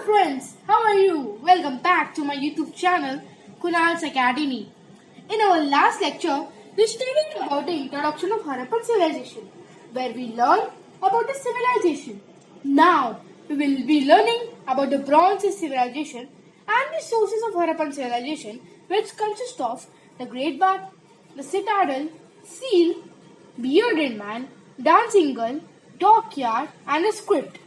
friends, how are you? Welcome back to my YouTube channel, Kunal's Academy. In our last lecture, we studied about the introduction of Harappan civilization, where we learned about the civilization. Now, we will be learning about the Bronze Age civilization and the sources of Harappan civilization, which consist of the Great Bath, the Citadel, Seal, Bearded Man, Dancing Girl, Dockyard, and a script.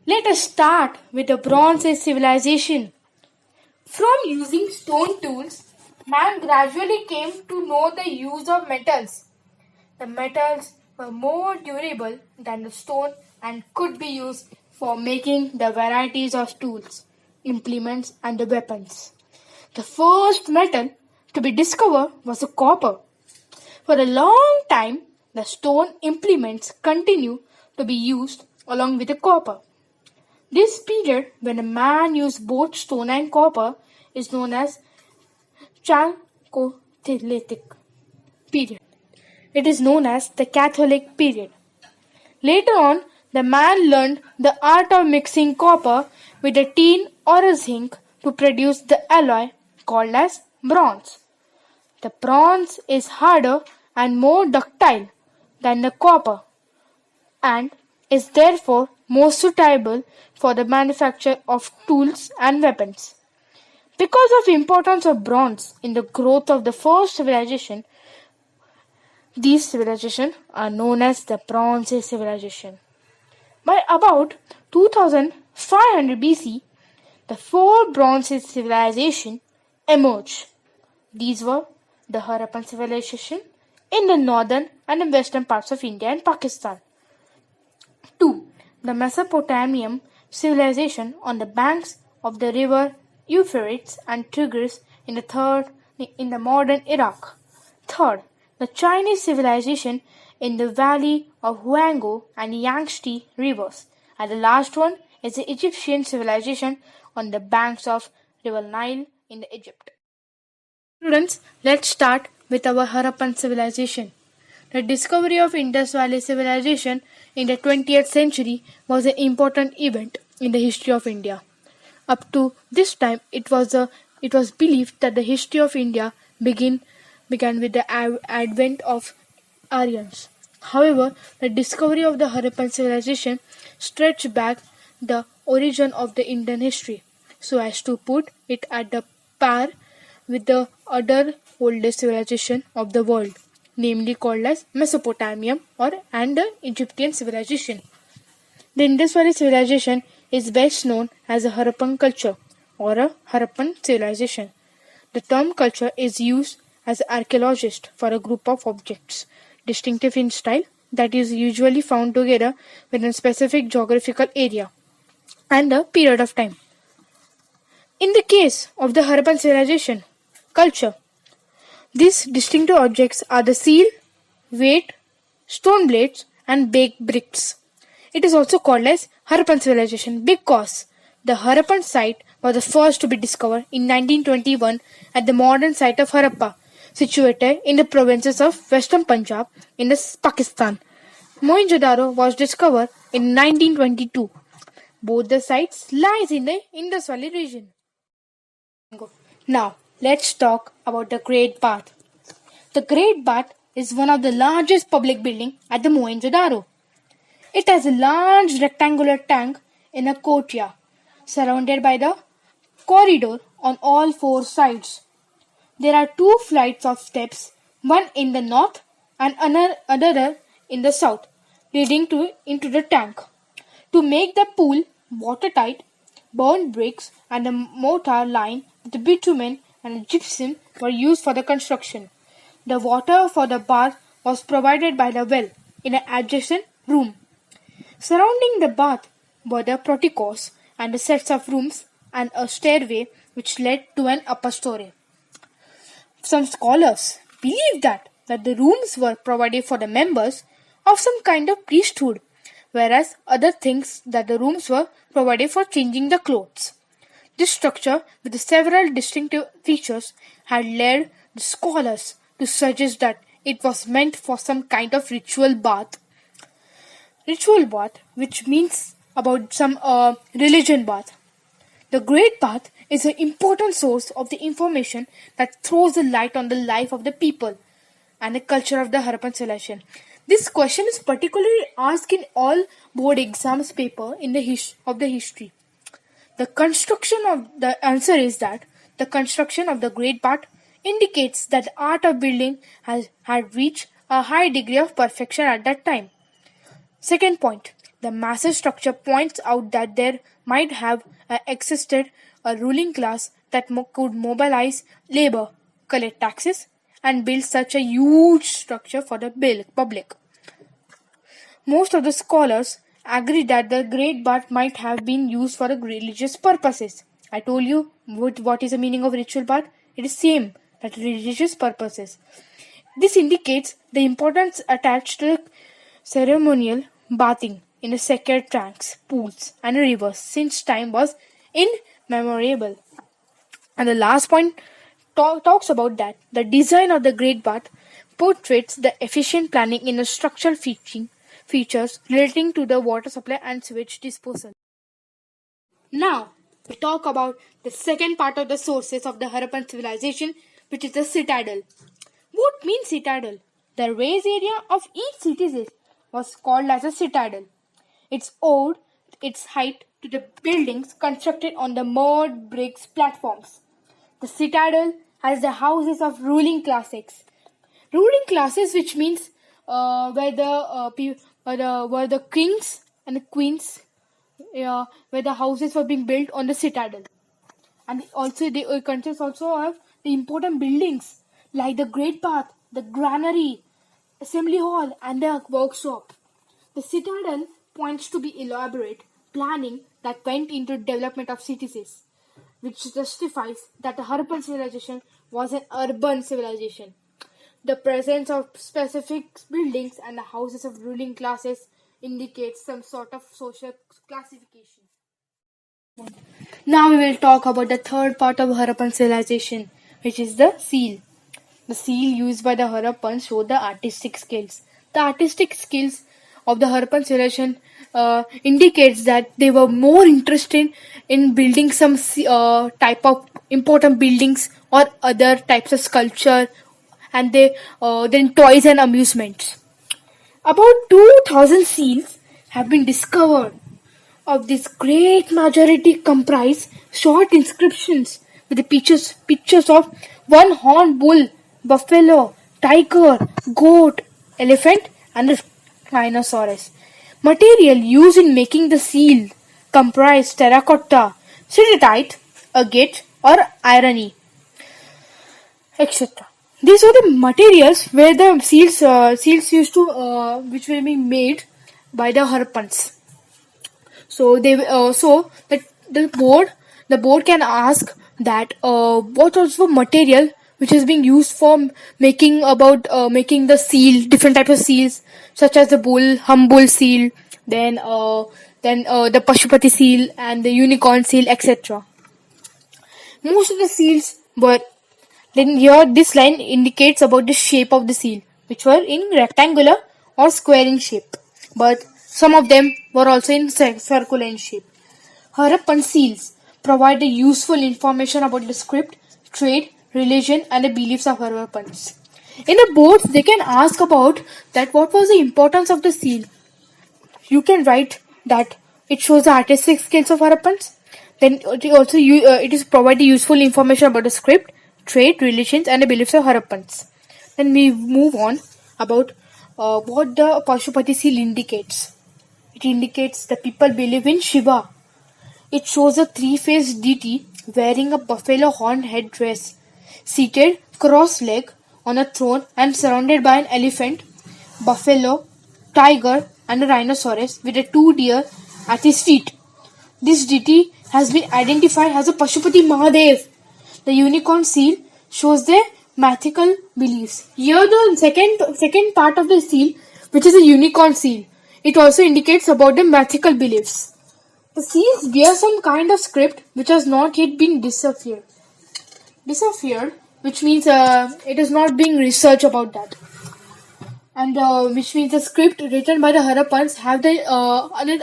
Let us start with the Bronze Age civilization. From using stone tools, man gradually came to know the use of metals. The metals were more durable than the stone and could be used for making the varieties of tools, implements, and the weapons. The first metal to be discovered was the copper. For a long time, the stone implements continued to be used along with the copper. This period, when a man used both stone and copper, is known as Chalcolithic period. It is known as the Catholic period. Later on, the man learned the art of mixing copper with a tin or a zinc to produce the alloy called as bronze. The bronze is harder and more ductile than the copper and is therefore more suitable for the manufacture of tools and weapons. Because of the importance of bronze in the growth of the first civilization, these civilizations are known as the Bronze Age civilization. By about 2500 BC, the four Bronze Age civilizations emerged. These were the Harappan civilization in the northern and the western parts of India and Pakistan. 2. The Mesopotamian civilization on the banks of the river Euphrates and Tigris in the modern Iraq. 3. The Chinese civilization in the valley of Huanghe and Yangtze rivers. And the last one is the Egyptian civilization on the banks of river Nile in Egypt. Students, let's start with our Harappan civilization. The discovery of Indus Valley civilization in the 20th century was an important event in the history of India. Up to this time, it was believed that the history of India began with the advent of Aryans. However, the discovery of the Harappan civilization stretched back the origin of the Indian history, so as to put it at the par with the other oldest civilization of the world, namely called as Mesopotamian and the Egyptian civilization. The Indus Valley civilization is best known as a Harappan culture or a Harappan civilization. The term culture is used as an archaeologist for a group of objects, distinctive in style, that is usually found together within a specific geographical area and a period of time. In the case of the Harappan civilization culture, these distinctive objects are the seal, weight, stone blades, and baked bricks. It is also called as Harappan civilization because the Harappan site was the first to be discovered in 1921 at the modern site of Harappa, situated in the provinces of Western Punjab in Pakistan. Mohenjo-daro was discovered in 1922. Both the sites lies in the Indus Valley region. Now, let's talk about the Great Bath. The Great Bath is one of the largest public buildings at the Mohenjo-daro. It has a large rectangular tank in a courtyard, surrounded by the corridor on all four sides. There are two flights of steps, one in the north and another in the south, leading into the tank. To make the pool watertight, burnt bricks and a mortar lined with bitumen and gypsum were used for the construction. The water for the bath was provided by the well in an adjacent room. Surrounding the bath were the porticos and the sets of rooms and a stairway which led to an upper story. Some scholars believe that the rooms were provided for the members of some kind of priesthood, whereas others think that the rooms were provided for changing the clothes. This structure, with several distinctive features, had led the scholars to suggest that it was meant for some kind of ritual bath. Ritual bath, which means about some religion bath. The Great Bath is an important source of the information that throws a light on the life of the people and the culture of the Harappan civilization. This question is particularly asked in all board exams paper in the of the history. The construction of the answer is that the construction of the Great Bath indicates that the art of building had reached a high degree of perfection at that time. Second point, the massive structure points out that there might have existed a ruling class that could mobilize labor, collect taxes, and build such a huge structure for the public. Most of the scholars agree that the Great Bath might have been used for religious purposes. I told you what is the meaning of ritual bath. It is same, that religious purposes. This indicates the importance attached to ceremonial bathing in the sacred tanks, pools, and rivers since time was immemorial. And the last point talks about that the design of the Great Bath portrays the efficient planning in the structural features relating to the water supply and sewage disposal. Now, we talk about the second part of the sources of the Harappan civilization, which is the citadel. What means citadel? The raised area of each city was called as a citadel. It owed its height to the buildings constructed on the mud bricks platforms. The citadel has the houses of ruling classes. Ruling classes, which means where the kings and the queens, where the houses were being built on the citadel. And also the countries also have the important buildings like the Great Bath, the granary, assembly hall, and the workshop. The citadel points to the elaborate planning that went into development of cities, which justifies that the Harappan civilization was an urban civilization. The presence of specific buildings and the houses of ruling classes indicates some sort of social classification. Now we will talk about the third part of Harappan civilization, which is the seal. The seal used by the Harappans show the artistic skills. The artistic skills of the Harappan civilization indicates that they were more interested in building some type of important buildings or other types of sculpture, and then toys and amusements. About 2,000 seals have been discovered. Of this, great majority comprise short inscriptions with the pictures of one horned bull, buffalo, tiger, goat, elephant, and a rhinoceros. Material used in making the seal comprise terracotta, ceratite, agate, or irony, etc. These are the materials where the seals used to which will be made by the Harappans. So the board can ask that what was the material which is being used for making the seal, different types of seals such as the bull, humbull seal, then the Pashupati seal and the unicorn seal, etc. Most of the seals were. Then here this line indicates about the shape of the seal, which were in rectangular or square in shape, but some of them were also in circular in shape. Harappan seals provide useful information about the script, trade, religion, and the beliefs of Harappans. In the boards, they can ask about that what was the importance of the seal. You can write that it shows the artistic skills of Harappans. Then it is providing useful information about the script, trade, religions, and the beliefs of Harappans. Then we move on about what the Pashupati seal indicates. It indicates the people believe in Shiva. It shows a three-faced deity wearing a buffalo horn headdress, seated cross-legged on a throne and surrounded by an elephant, buffalo, tiger, and a rhinoceros with the two deer at his feet. This deity has been identified as a Pashupati Mahadev. The unicorn seal shows their mythical beliefs. Here the second part of the seal, which is a unicorn seal, it also indicates about the mythical beliefs. The seals bear some kind of script which has not yet been disappeared. Disappeared, which means it is not being researched about that, and which means the script written by the Harappans have the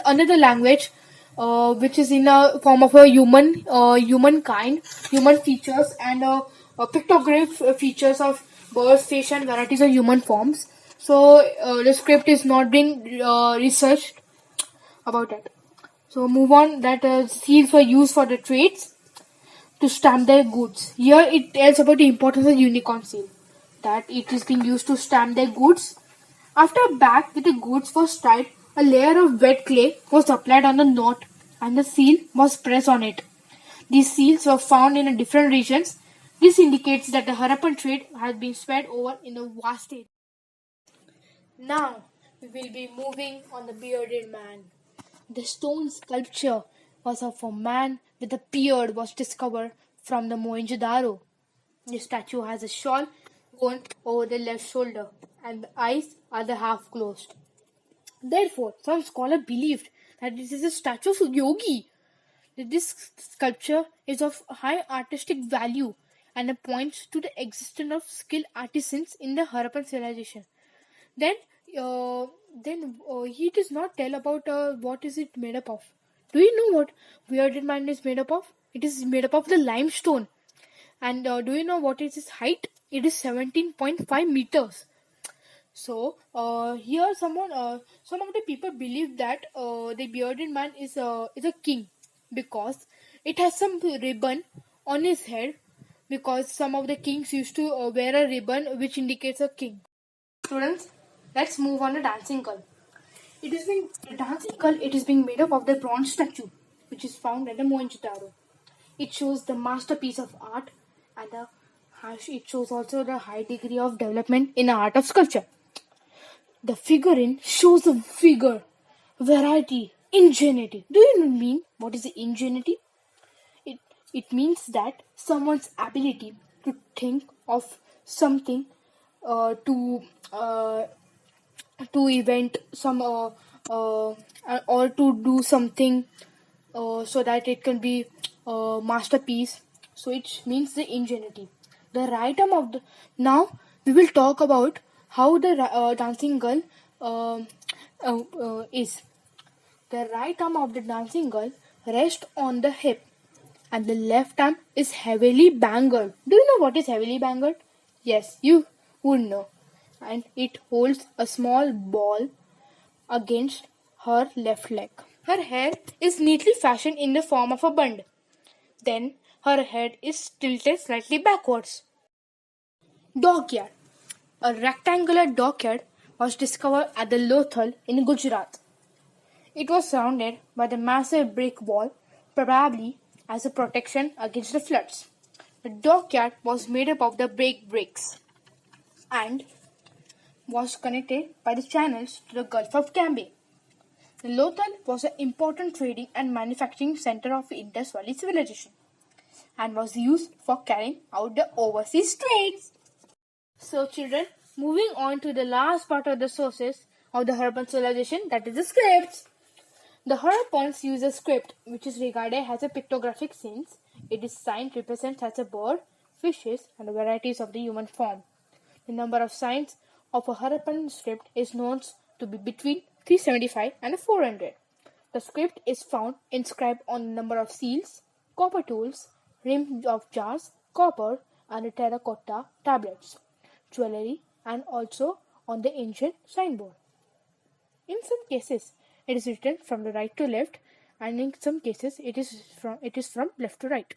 another language, which is in a form of a human kind, human features, and pictograph features of birds, fish, and varieties of human forms. So the script is not being researched about that. So move on. That seals were used for the trades to stamp their goods. Here it tells about the importance of unicorn seal. That it is being used to stamp their goods. After a bag with the goods was tied, a layer of wet clay was applied on the knot and the seal was pressed on it. These seals were found in different regions. This indicates that the Harappan trade has been spread over in a vast area. Now we will be moving on the bearded man. The stone sculpture was of a man with a beard was discovered from the Mohenjo-daro. The statue has a shawl worn over the left shoulder and the eyes are the half closed. Therefore, some scholars believed that this is a statue of a yogi. That this sculpture is of high artistic value and points to the existence of skilled artisans in the Harappan civilization. Then, uh, then he does not tell about what is it made up of. Do you know what bearded man is made up of? It is made up of the limestone. And do you know what is its height? It is 17.5 meters. So here, some of the people believe that the bearded man is a king because it has some ribbon on his head. Because some of the kings used to wear a ribbon which indicates a king. Students, let's move on to dancing gull. The dancing gull. It is being made up of the bronze statue, which is found at the Mohenjo-daro. It shows the masterpiece of art, and it shows also the high degree of development in the art of sculpture. The figurine shows a vigor, variety, ingenuity. Do you mean what is the ingenuity? It it means that someone's ability to think of something to event some or to do something so that it can be a masterpiece. So it means the ingenuity. The right arm of the now we will talk about how the dancing girl is. The right arm of the dancing girl rests on the hip and the left arm is heavily bangered. Do you know what is heavily bangered? Yes, you would know. And it holds a small ball against her left leg. Her hair is neatly fashioned in the form of a bund. Then her head is tilted slightly backwards. Dockyard. A rectangular dockyard was discovered at the Lothal in Gujarat. It was surrounded by the massive brick wall, probably as a protection against the floods. The dockyard was made up of the baked bricks and was connected by the channels to the Gulf of Cambay. The Lothal was an important trading and manufacturing center of Indus Valley civilization and was used for carrying out the overseas trades. So, children, moving on to the last part of the sources of the Harappan civilization, that is the scripts. The Harappans use a script which is regarded as a pictographic since it is sign represents as a bird, fishes, and varieties of the human form. The number of signs of a Harappan script is known to be between 375 and 400. The script is found inscribed on a number of seals, copper tools, rims of jars, copper, and terracotta tablets, jewelry, and also on the ancient signboard. In some cases, it is written from the right to left, and in some cases, it is from left to right.